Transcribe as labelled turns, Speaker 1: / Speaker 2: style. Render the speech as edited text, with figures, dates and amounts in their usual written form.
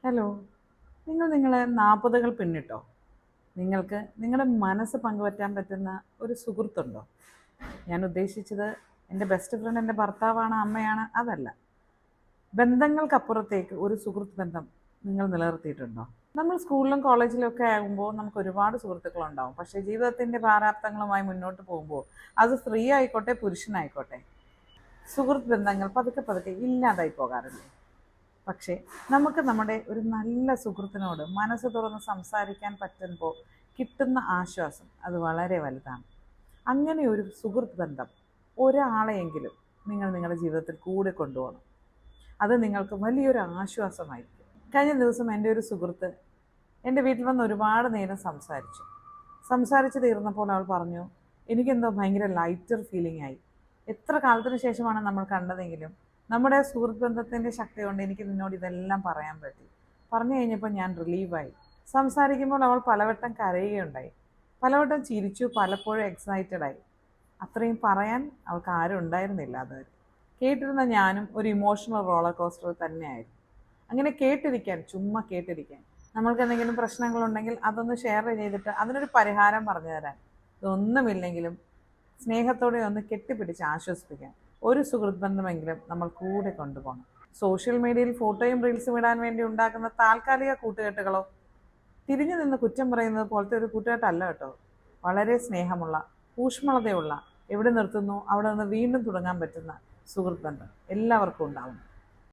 Speaker 1: Hello, നിങ്ങളുടെ 40കൾ പിന്നിട്ടോ? നിങ്ങൾക്ക് നിങ്ങളുടെ മനസ്സ് പങ്കുപറ്റാൻ പറ്റുന്ന ഒരു സുഹൃത്തുണ്ടോ? ഞാൻ ഉദ്ദേശിച്ചത് എൻ്റെ ബെസ്റ്റ് ഫ്രണ്ട് എൻ്റെ ഭർത്താവാണ്, അമ്മയാണ്, അതല്ല. ബന്ധങ്ങൾക്കപ്പുറത്തേക്ക് ഒരു സുഹൃത്ത് ബന്ധം നിങ്ങൾ നിലനിർത്തിയിട്ടുണ്ടോ? നമ്മൾ സ്കൂളിലും കോളേജിലും ഒക്കെ ആകുമ്പോൾ നമുക്ക് ഒരുപാട് സുഹൃത്തുക്കളുണ്ടാവും. പക്ഷേ ജീവിതത്തിൻ്റെ പ്രാരാബ്ദങ്ങളുമായി മുന്നോട്ട് പോകുമ്പോൾ അത് സ്ത്രീ ആയിക്കോട്ടെ പുരുഷനായിക്കോട്ടെ, സുഹൃത്ത് ബന്ധങ്ങൾ പതുക്കെ പതുക്കെ ഇല്ലാതായി പോകാറില്ലേ? പക്ഷേ നമുക്ക് നമ്മുടെ ഒരു നല്ല സുഹൃത്തിനോട് മനസ്സ് തുറന്ന് സംസാരിക്കാൻ പറ്റുമ്പോൾ കിട്ടുന്ന ആശ്വാസം അത് വളരെ വലുതാണ്. അങ്ങനെ ഒരു സുഹൃത്ത് ബന്ധം ഒരാളെയെങ്കിലും നിങ്ങൾ നിങ്ങളുടെ ജീവിതത്തിൽ കൂടെ കൊണ്ടുപോകണം. അത് നിങ്ങൾക്ക് വലിയൊരു ആശ്വാസമായിരിക്കും. കഴിഞ്ഞ ദിവസം എൻ്റെ ഒരു സുഹൃത്ത് എൻ്റെ വീട്ടിൽ വന്ന് ഒരുപാട് നേരം സംസാരിച്ച് തീർന്നപ്പോൾ അവൾ പറഞ്ഞു, എനിക്കെന്തോ ഭയങ്കര ലൈറ്റർ ഫീലിംഗ് ആയി. എത്ര കാലത്തിന് ശേഷമാണ് നമ്മൾ കണ്ടതെങ്കിലും നമ്മുടെ സുഹൃത്ത് ബന്ധത്തിൻ്റെ ശക്തി കൊണ്ട് എനിക്ക് നിന്നോട് ഇതെല്ലാം പറയാൻ പറ്റി. പറഞ്ഞു കഴിഞ്ഞപ്പോൾ ഞാൻ റിലീവായി. സംസാരിക്കുമ്പോൾ അവൾ പലവട്ടം കരയുകയുണ്ടായി, പലവട്ടം ചിരിച്ചു, പലപ്പോഴും എക്സൈറ്റഡായി. അത്രയും പറയാൻ അവൾക്ക് ആരും ഉണ്ടായിരുന്നില്ല. അതുവരെ കേട്ടിരുന്ന ഞാനും ഒരു ഇമോഷണൽ റോളർ കോസ്റ്റർ തന്നെയായിരുന്നു. അങ്ങനെ ചുമ്മാ കേട്ടിരിക്കാൻ, നമ്മൾക്ക് എന്തെങ്കിലും പ്രശ്നങ്ങളുണ്ടെങ്കിൽ അതൊന്ന് ഷെയർ ചെയ്തിട്ട് അതിനൊരു പരിഹാരം പറഞ്ഞു തരാൻ, ഇതൊന്നുമില്ലെങ്കിലും സ്നേഹത്തോടെ ഒന്ന് കെട്ടിപ്പിടിച്ച് ആശ്വസിപ്പിക്കാൻ ഒരു സുഹൃത്ത് ബന്ധമെങ്കിലും നമ്മൾ കൂടെ കൊണ്ടുപോകണം. സോഷ്യൽ മീഡിയയിൽ ഫോട്ടോയും റീൽസും ഇടാൻ വേണ്ടി ഉണ്ടാക്കുന്ന താൽക്കാലിക കൂട്ടുകെട്ടുകളോ തിരിഞ്ഞു നിന്ന് കുറ്റം പറയുന്നത് പോലത്തെ ഒരു കൂട്ടുകെട്ടല്ല കേട്ടോ. വളരെ സ്നേഹമുള്ള, ഊഷ്മളതയുള്ള, എവിടെ നിർത്തുന്നു അവിടെ നിന്ന് വീണ്ടും തുടങ്ങാൻ പറ്റുന്ന സുഹൃത്ത് ബന്ധം എല്ലാവർക്കും ഉണ്ടാവും.